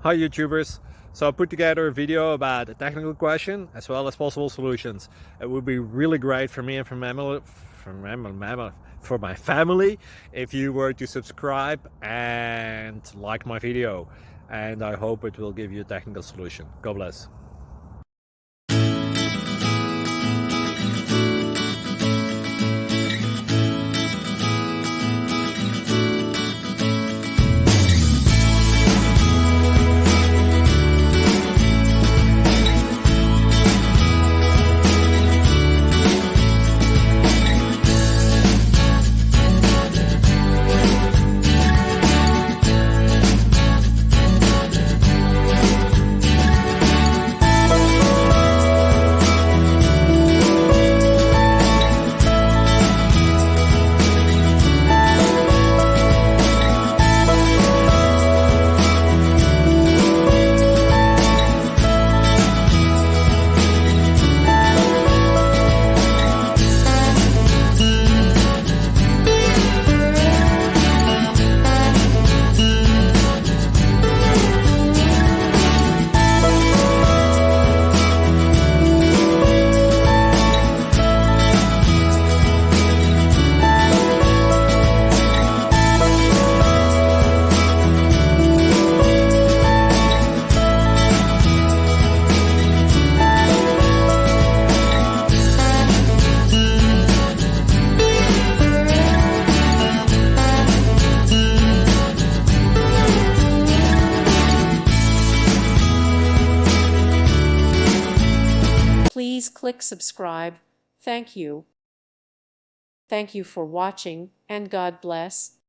Hi YouTubers. So I put together a video about a technical question as well as possible solutions. It would be really great for me and for my family if you were to subscribe and like my video, and I hope it will give you a technical solution. God bless. Please click subscribe. Thank you. Thank you for watching, and God bless.